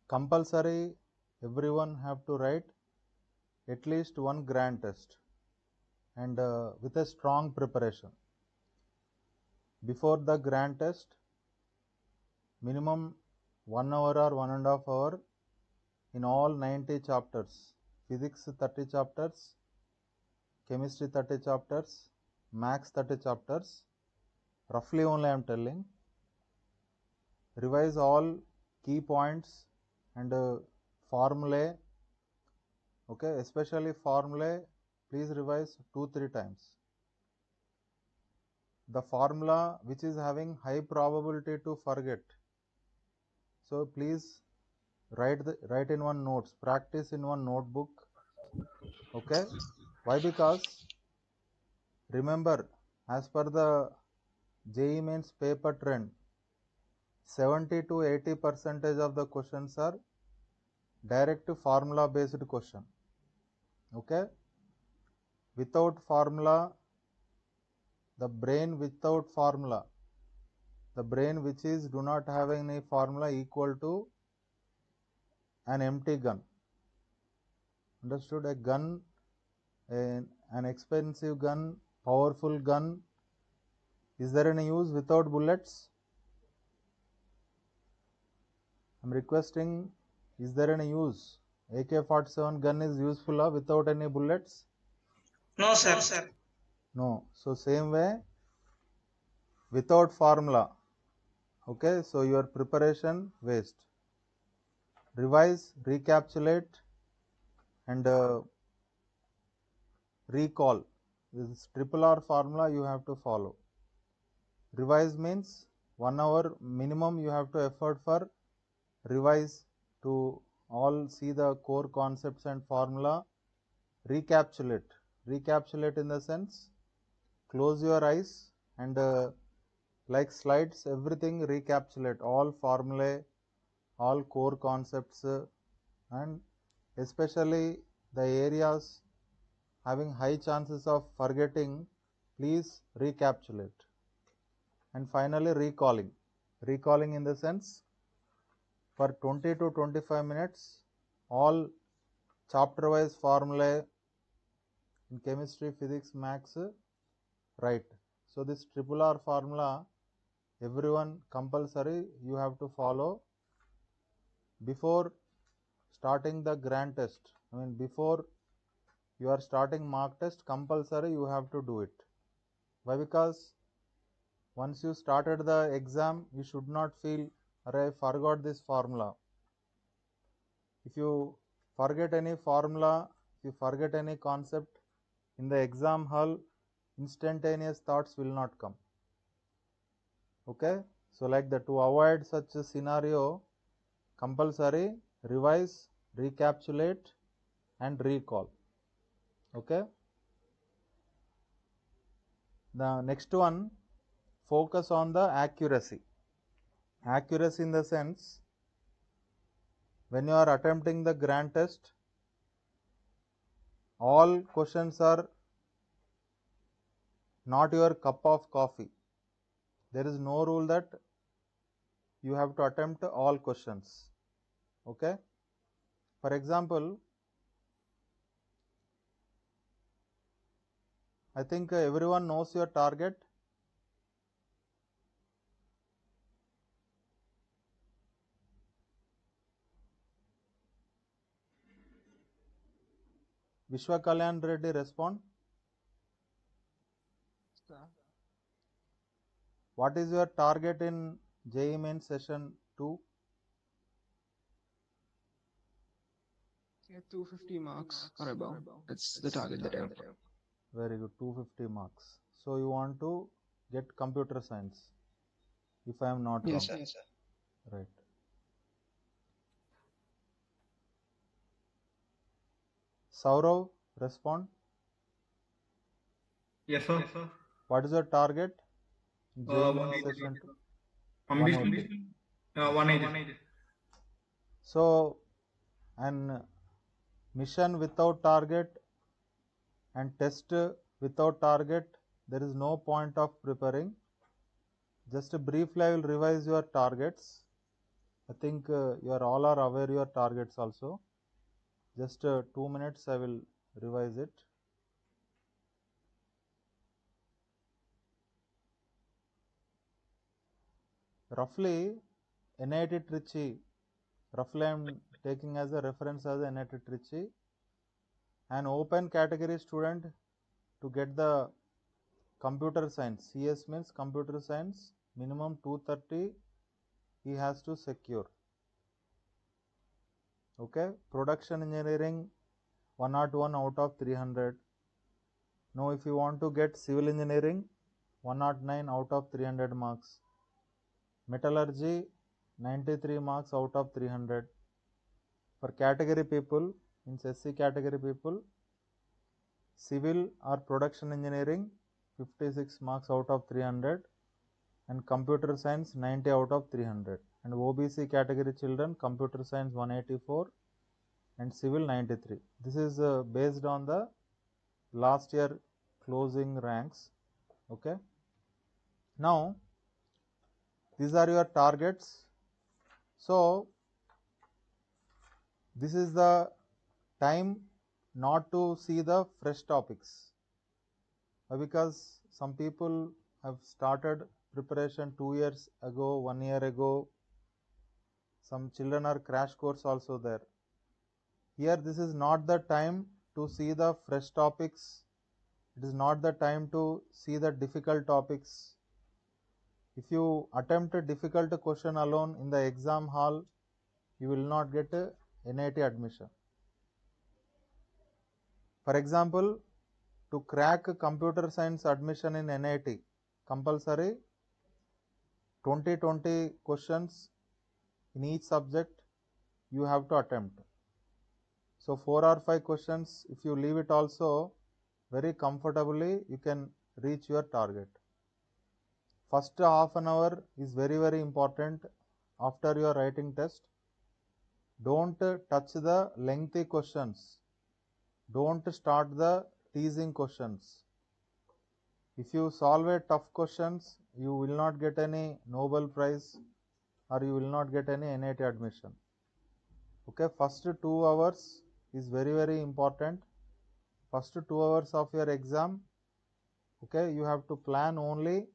compulsory everyone have to write at least one grand test and with a strong preparation. Before the grand test, minimum 1 hour or 1.5 hour in all 90 chapters. Physics 30 chapters, chemistry 30 chapters, maths 30 chapters. Roughly only I am telling. Revise all key points and formulae. Okay, especially formulae, please revise 2-3 times. The formula which is having high probability to forget, so please write in one notes, practice in one notebook. Okay, why? Because remember, as per the JEE Mains paper trend, 70 to 80% of the questions are direct formula based question. Okay, without formula, the brain without formula, the brain which is do not have any formula equal to an empty gun. Understood? A gun, an expensive gun, powerful gun, is there any use without bullets? I'm requesting, is there any use? AK-47 gun is useful without any bullets? No, sir. No. So same way, without formula, okay, so your preparation waste. Revise, recapitulate, and recall. This triple R formula you have to follow. Revise means 1 hour minimum you have to effort for revise to all see the core concepts and formula. Recapitulate in the sense, close your eyes and like slides, everything recapitulate, all formulae, all core concepts, and especially the areas having high chances of forgetting, please recapitulate. And finally, recalling in the sense, for 20 to 25 minutes, all chapter wise formulae in chemistry, physics, maths, right. So this triple R formula, everyone compulsory you have to follow before starting the grand test. I mean, before you are starting mock test, compulsory you have to do it. Why? Because once you started the exam, you should not feel, I forgot this formula. If you forget any formula, if you forget any concept in the exam hall, instantaneous thoughts will not come. Okay, so like that, to avoid such a scenario, compulsory revise, recapitulate, and recall. Okay, the next one, focus on the accuracy. Accuracy in the sense, when you are attempting the grand test, all questions are not your cup of coffee. There is no rule that you have to attempt all questions. Okay, for example, I think everyone knows your target. Vishwa Kalyan Reddy, respond. Sir. What is your target in JEE Main session 2? Yeah, 250 marks or above. That's the target that I have. Very good, 250 marks. So you want to get computer science, if I am not wrong. Yes, sir. Right. Saurav, respond. Yes, sir. What is your target? JEE Main 180. session 2? Ambition. 180. 180. So, an mission without target and test without target, there is no point of preparing. Just briefly, I will revise your targets. I think you are all are aware your targets also. Just 2 minutes I will revise it. Roughly NIT Trichy, roughly I am taking as a reference as NIT Trichy, an open category student to get the computer science. CS means computer science, minimum 230 he has to secure. Okay, production engineering 101 out of 300. Now if you want to get civil engineering 109 out of 300 marks. Metallurgy 93 marks out of 300. For category people, in SC category people, civil or production engineering 56 marks out of 300 and computer science 90 out of 300. And OBC category children, computer science 184 and civil 93. This is based on the last year closing ranks. Okay. Now these are your targets. So this is the time not to see the fresh topics, because some people have started preparation 2 years ago, 1 year ago. Some children are crash course also there. Here this is not the time to see the fresh topics. It is not the time to see the difficult topics. If you attempt a difficult question alone in the exam hall, you will not get a NIT admission. For example, to crack computer science admission in NIT, compulsory 20 questions in each subject you have to attempt. So 4 or 5 questions, if you leave it also, very comfortably you can reach your target. First half an hour is very important after your writing test. Don't touch the lengthy questions. Don't start the teasing questions. If you solve a tough questions, you will not get any Nobel Prize or you will not get any NIT admission. Okay, first 2 hours is very important. First 2 hours of your exam, okay, you have to plan only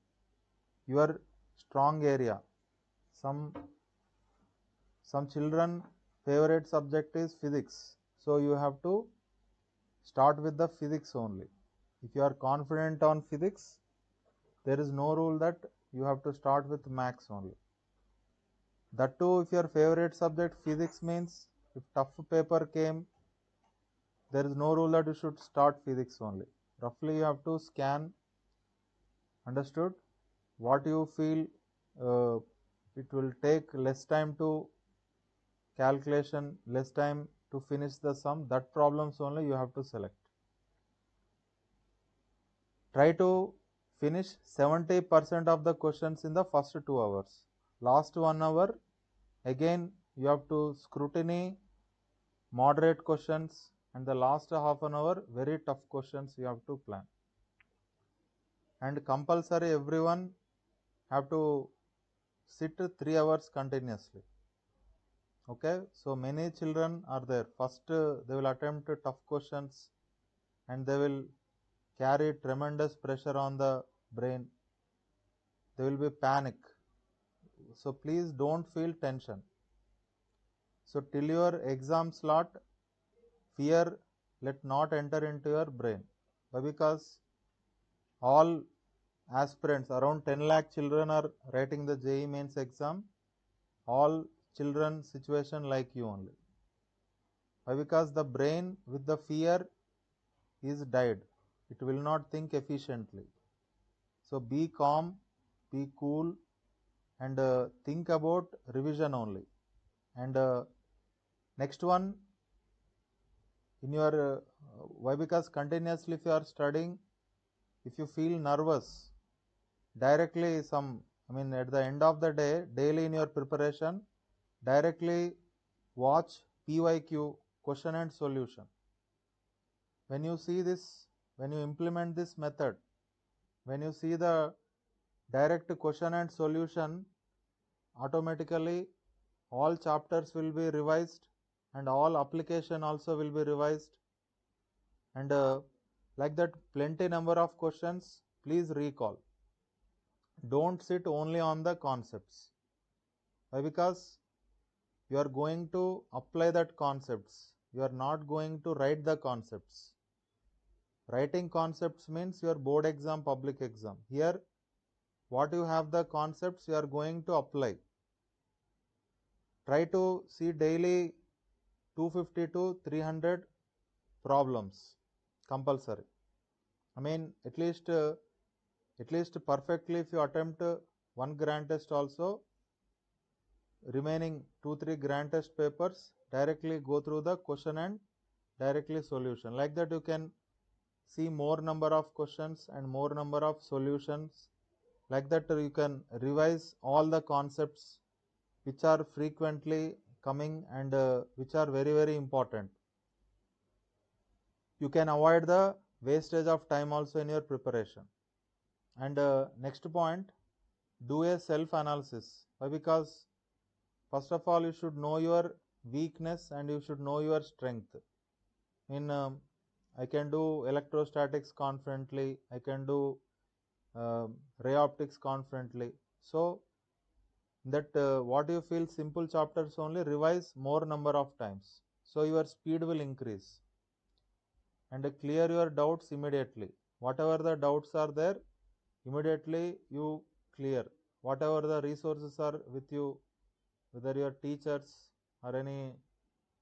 your strong area. Some children favorite subject is physics, so you have to start with the physics only. If you are confident on physics, there is no rule that you have to start with maths only. That too, if your favorite subject physics means, if tough paper came, there is no rule that you should start physics only. Roughly you have to scan, understood, what you feel it will take less time to calculation, less time to finish the sum, that problems only you have to select. Try to finish 70% of the questions in the first 2 hours. Last 1 hour, again you have to scrutiny, moderate questions, and the last half an hour, very tough questions you have to plan. And compulsory everyone have to sit 3 hours continuously. Okay, so many children are there. First they will attempt tough questions and they will carry tremendous pressure on the brain. There will be panic. So please don't feel tension. So till your exam slot, fear let not enter into your brain. Why? Because all aspirants, around 10 lakh children are writing the JEE mains exam. All children situation like you only. Why? Because the brain with the fear is died. It will not think efficiently. So be calm, be cool, and think about revision only. And next one, in your why? Because continuously if you are studying, if you feel nervous, directly at the end of the day, daily in your preparation, directly watch PYQ, question and solution. When you see this, when you implement this method, when you see the direct question and solution, automatically all chapters will be revised and all application also will be revised, and like that plenty number of questions. Please recall, don't sit only on the concepts. Why? Because you are going to apply that concepts, you are not going to write the concepts. Writing concepts means your board exam, public exam. Here what you have the concepts, you are going to apply. Try to see daily 250 to 300 problems compulsory. I mean, at least perfectly if you attempt one grand test also, remaining 2-3 grand test papers directly go through the question and directly solution. Like that you can see more number of questions and more number of solutions. Like that you can revise all the concepts which are frequently coming and which are very very important. You can avoid the wastage of time also in your preparation. And next point, do a self analysis. Why? Because first of all you should know your weakness and you should know your strength. In I can do electrostatics confidently, I can do ray optics confidently. So that what you feel simple chapters only, revise more number of times, so your speed will increase, and clear your doubts immediately. Whatever the doubts are there, immediately you clear. Whatever the resources are with you, whether your teachers or any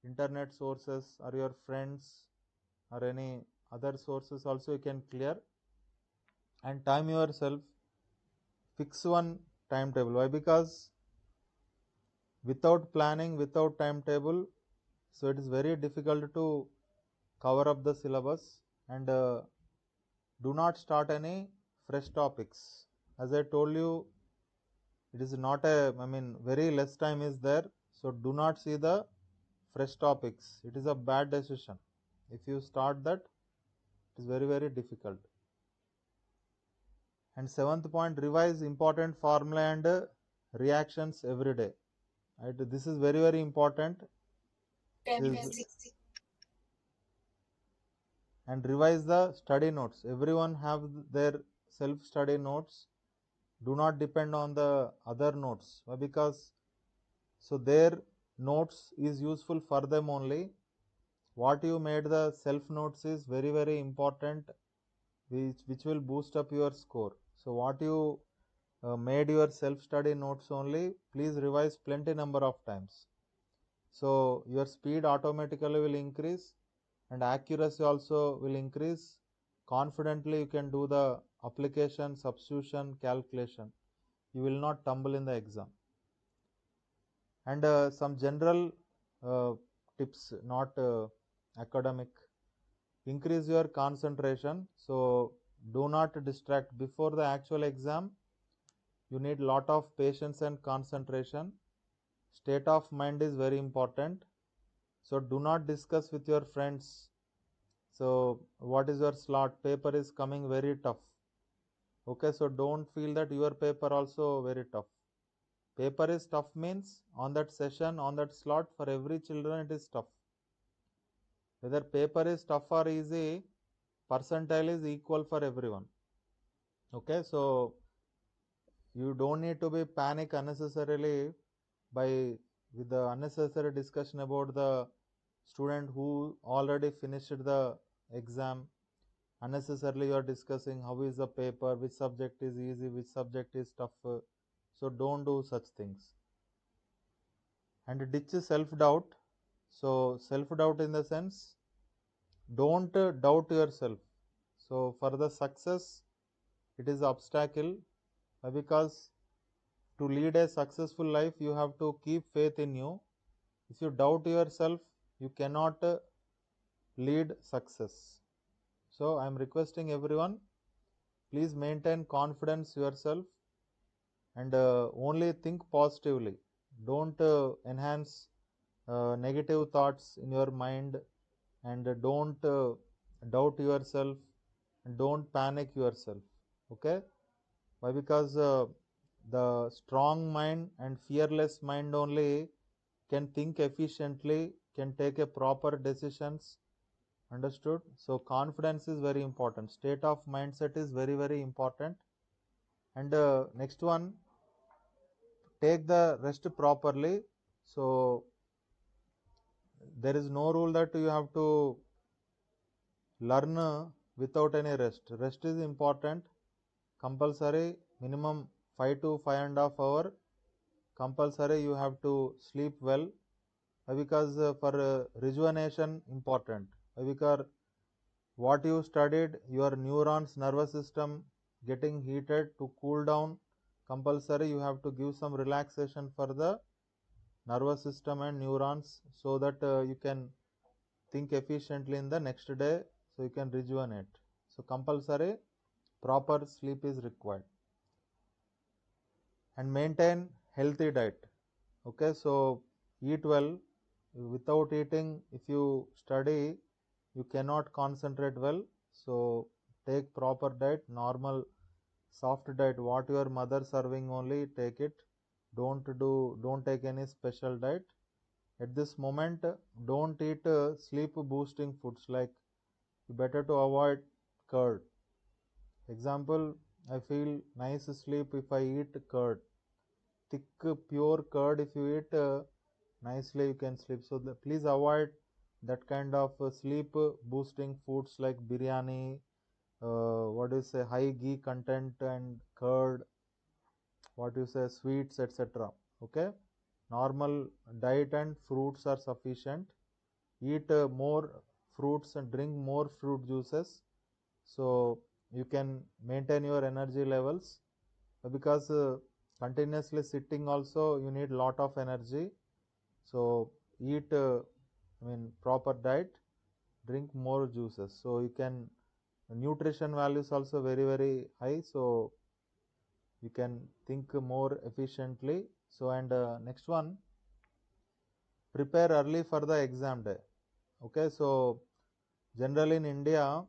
internet sources or your friends or any other sources also, you can clear. And time yourself, fix one timetable. Why? Because without planning, without timetable, so it is very difficult to cover up the syllabus. And do not start any fresh topics. As I told you, it is not a, I mean, very less time is there, so do not see the fresh topics. It is a bad decision. If you start that, it is very very difficult. And seventh point, revise important formula and reactions every day. Right? This is very very important. And revise the study notes. Everyone have their self study notes. Do not depend on the other notes. Why? Because so their notes is useful for them only. What you made the self notes is very very important, which will boost up your score. So what you made your self study notes only, please revise plenty number of times, so your speed automatically will increase and accuracy also will increase. Confidently you can do the application, substitution, calculation. You will not tumble in the exam. And some general tips, not academic. Increase your concentration, so do not distract. Before the actual exam, you need lot of patience and concentration. State of mind is very important, so do not discuss with your friends, so what is your slot, paper is coming very tough. Okay, so don't feel that your paper also very tough. Paper is tough means on that session, on that slot, for every children it is tough. Whether paper is tough or easy, percentile is equal for everyone. Okay, so you don't need to be panic unnecessarily by with the unnecessary discussion about the student who already finished the exam. Unnecessarily you are discussing how is the paper, which subject is easy, which subject is tough. So don't do such things. And ditch self doubt. So self doubt in the sense, don't doubt yourself. So for the success, it is obstacle. Because to lead a successful life, you have to keep faith in you. If you doubt yourself, you cannot lead success. So I am requesting everyone, please maintain confidence yourself and only think positively. Don't enhance negative thoughts in your mind, and don't doubt yourself, and don't panic yourself. Okay? Why? Because the strong mind and fearless mind only can think efficiently, can take a proper decisions. Understood? So confidence is very important. State of mindset is very, very important. And next one, take the rest properly. So there is no rule that you have to learn without any rest. Rest is important. Compulsory minimum 5 to 5.5 hours. Compulsory you have to sleep well. Because for rejuvenation important. Because what you studied, your neurons, nervous system getting heated to cool down. Compulsory you have to give some relaxation for the nervous system and neurons so that you can think efficiently in the next day, so you can rejuvenate. So compulsory proper sleep is required. And maintain healthy diet. Okay, so eat well. Without eating, if you study, you cannot concentrate well. So take proper diet, normal soft diet, what your mother serving only take it. Don't take any special diet. At this moment, don't eat sleep boosting foods, like better to avoid curd. Example, I feel nice sleep if I eat curd. Thick pure curd, if you eat nicely, you can sleep. So please avoid that kind of sleep boosting foods like biryani, what do you say, high ghee content and curd, what you say, sweets, etc. Okay, normal diet and fruits are sufficient. Eat more fruits and drink more fruit juices, so you can maintain your energy levels. Because continuously sitting also you need lot of energy. So eat proper diet, drink more juices, so you can, nutrition values also very, very high, so you can think more efficiently. So and next one, prepare early for the exam day. Okay, so generally in India,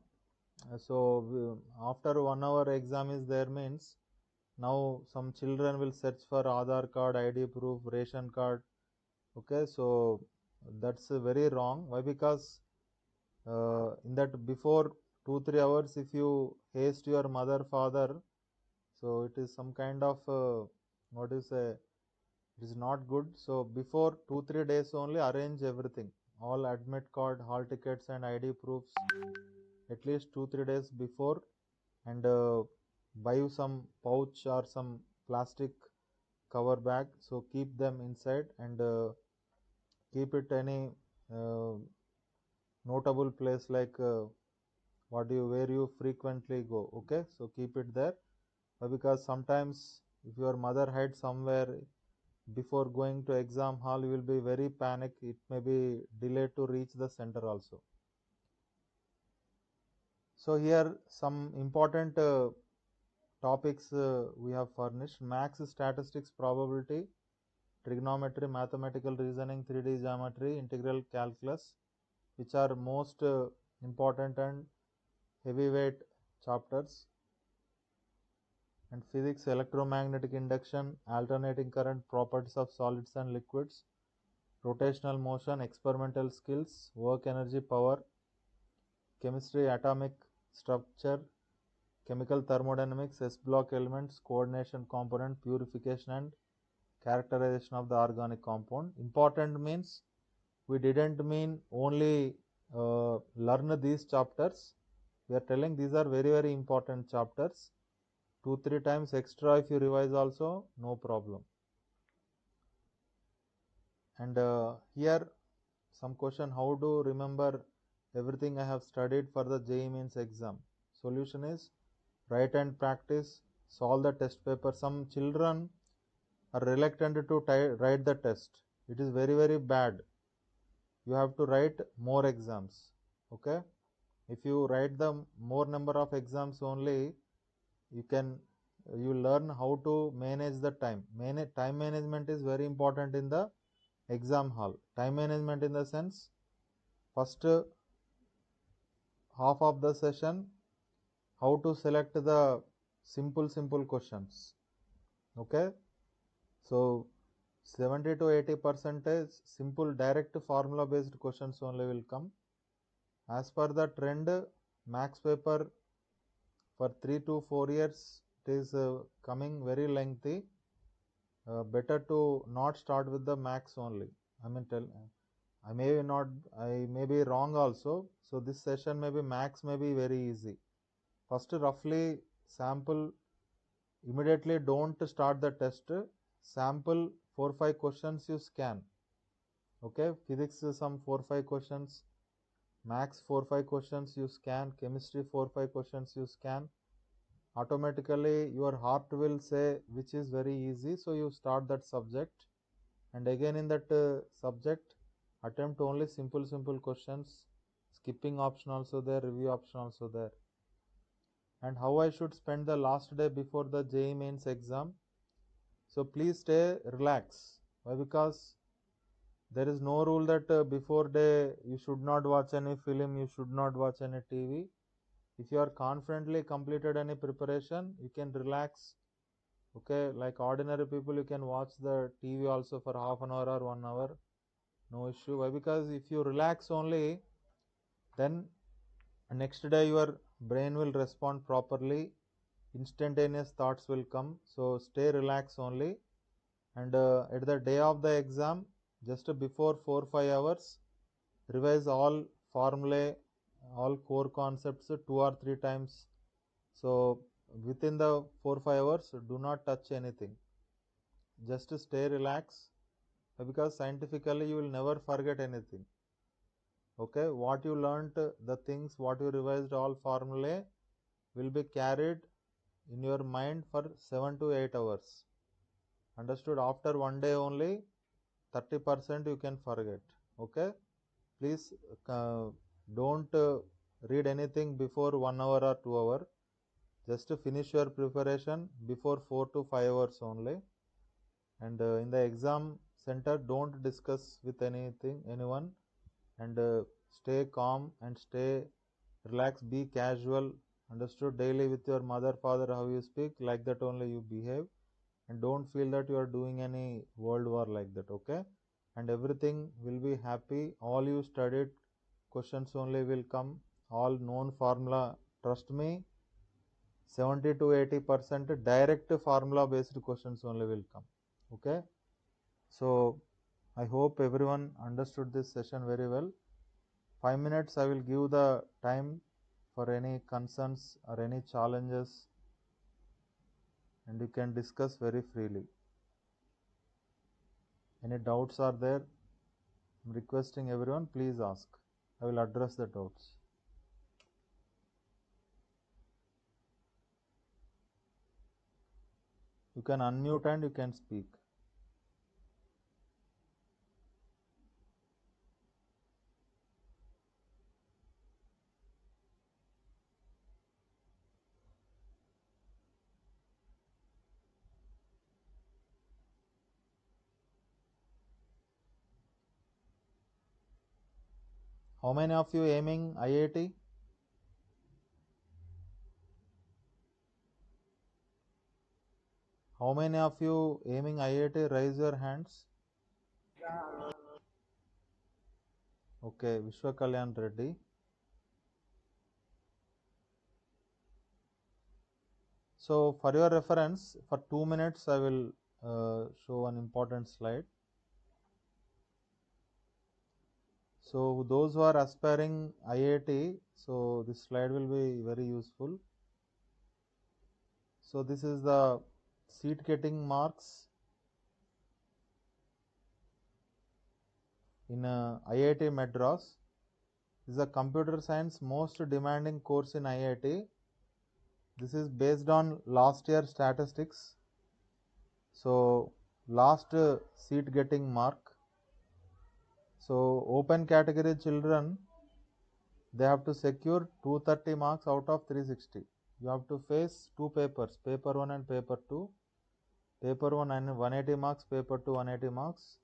so after 1 hour exam is there means, now some children will search for Aadhaar card, ID proof, ration card. Okay, so that's very wrong. Why? Because in that before 2 3 hours, if you haste your mother father, so it is some kind of what is say, it is not good. So before 2 3 days only arrange everything, all admit card, hall tickets and ID proofs, at least 2 3 days before. And buy some pouch or some plastic cover bag, so keep them inside. And keep it any uh, notable place, like what do you, where you frequently go. Okay, so keep it there. Because sometimes if your mother hides somewhere, before going to exam hall, you will be very panic, it may be delayed to reach the center also. So here some important topics we have furnished: max, statistics, probability, trigonometry, mathematical reasoning, 3D geometry, integral calculus, which are most important and heavyweight chapters. And physics, electromagnetic induction, alternating current, properties of solids and liquids, rotational motion, experimental skills, work, energy, power, chemistry, atomic structure, chemical thermodynamics, S block elements, coordination component, purification and characterization of the organic compound. Important means we didn't mean only learn these chapters. We are telling these are very, very important chapters. 2 3 times extra if you revise also, no problem. And here some question: how to remember everything I have studied for the JEE Mains exam? Solution is write and practice, solve the test paper. Some children are reluctant to write the test. It is very, very bad. You have to write more exams. Okay, if you write the more number of exams only, you can, you learn how to manage the time. Time management is very important in the exam hall. Time management in the sense, first half of the session, how to select the simple questions. Okay, so 70 to 80% simple direct formula based questions only will come. As per the trend, max paper for 3 to 4 years it is coming very lengthy. Better to not start with the max only. I may be wrong also. So this session maybe max may be very easy. First roughly sample, immediately don't start the test. Sample 4-5 questions you scan. Okay, physics some 4-5 questions, max 4-5 questions you scan, chemistry 4-5 questions you scan. Automatically your heart will say which is very easy, so you start that subject, and again in that subject attempt only simple questions, skipping option also there, review option also there. And how I should spend the last day before the JEE mains exam? So please stay relax. Why? Because there is no rule that before day you should not watch any film, you should not watch any TV. If you are confidently completed any preparation, you can relax. Okay, like ordinary people, you can watch the TV also for half an hour or 1 hour, no issue. Why? Because if you relax only, then next day your brain will respond properly, instantaneous thoughts will come. So stay relaxed only, and at the day of the exam, just before 4-5 hours, revise all formulae, all core concepts 2 or 3 times. So within the 4-5 hours, do not touch anything. Just stay relaxed, because scientifically you will never forget anything. Okay, what you learnt, the things what you revised, all formulae will be carried in your mind for 7 to 8 hours. Understood? After 1 day only 30% you can forget. Okay, please don't read anything before 1 hour or 2 hour. Just finish your preparation before 4 to 5 hours only. And in the exam center, don't discuss with anyone, and stay calm and stay relaxed, be casual. Understood? Daily with your mother, father, how you speak, like that only you behave, and don't feel that you are doing any world war like that. Okay, and everything will be happy. All you studied questions only will come, all known formula. Trust me, 70 to 80% direct formula based questions only will come. Okay, so I hope everyone understood this session very well. 5 minutes I will give the time for any concerns or any challenges, and you can discuss very freely. Any doubts are there? I'm requesting everyone, please ask. I will address the doubts. You can unmute and you can speak. How many of you aiming IIT? How many of you aiming IIT? Raise your hands. Okay, Vishwa Kalyan Reddy. So for your reference, for 2 minutes I will show an important slide. So those who are aspiring IIT, so this slide will be very useful. So this is the seat getting marks in IIT Madras. This is a computer science most demanding course in IIT. This is based on last year statistics. So last seat getting mark. So open category children, they have to secure 230 marks out of 360. You have to face two papers, paper 1 and paper 2. Paper 1 and 180 marks, paper 2 180 marks.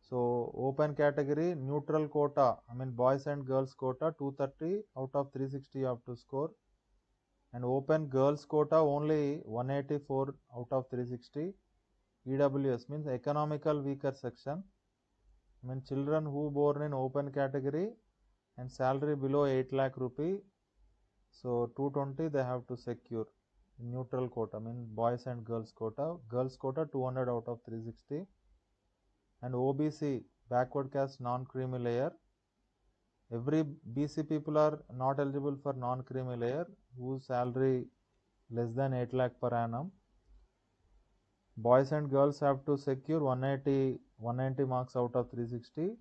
So open category neutral quota, boys and girls quota 230 out of 360 you have to score, and open girls quota only 184 out of 360, EWS means economical weaker section. I mean children who born in open category and salary below 8 lakh rupee. So 220 they have to secure neutral quota. I mean boys and girls quota. Girls quota 200 out of 360. And OBC backward caste non-creamy layer. Every BC people are not eligible for non-creamy layer whose salary less than 8 lakh per annum. Boys and girls have to secure 190 marks out of 360,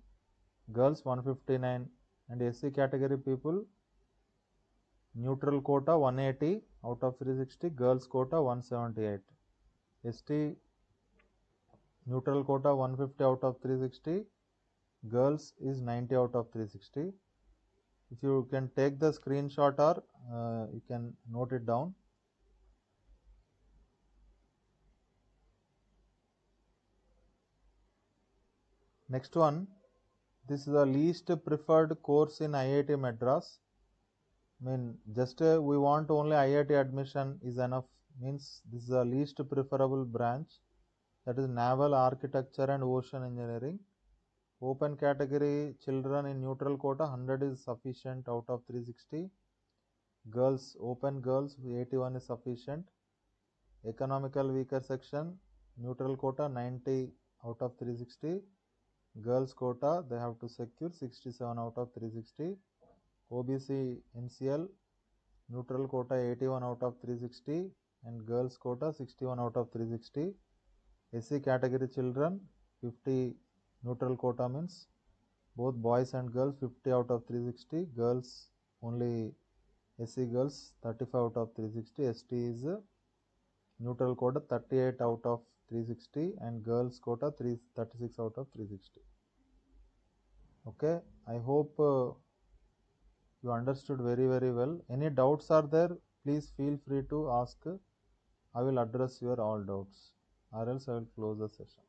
girls 159, and SC category people neutral quota 180 out of 360, girls quota 178. ST neutral quota 150 out of 360, girls is 90 out of 360. If you can take the screenshot or you can note it down. Next one, this is the least preferred course in IIT Madras. I mean, just we want only IIT admission is enough. Means this is the least preferable branch, that is naval architecture and ocean engineering. Open category children in neutral quota 100 is sufficient out of 360. Girls, open girls 81 is sufficient. Economical weaker section neutral quota 90 out of 360. Girls quota they have to secure 67 out of 360. OBC NCL neutral quota 81 out of 360 and girls quota 61 out of 360. SC category children 50 neutral quota means both boys and girls 50 out of 360, girls only SC girls 35 out of 360, ST is neutral quota 38 out of 360 and girls quota 36 out of 360. Okay, I hope you understood very well. Any doubts are there, please feel free to ask. I will address your all doubts, or else I will close the session.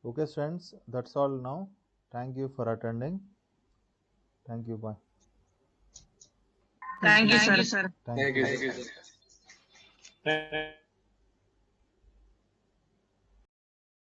Okay friends, that's all now. Thank you for attending. Thank you. Bye. Thank you, sir. Thank you. Thank you, sir.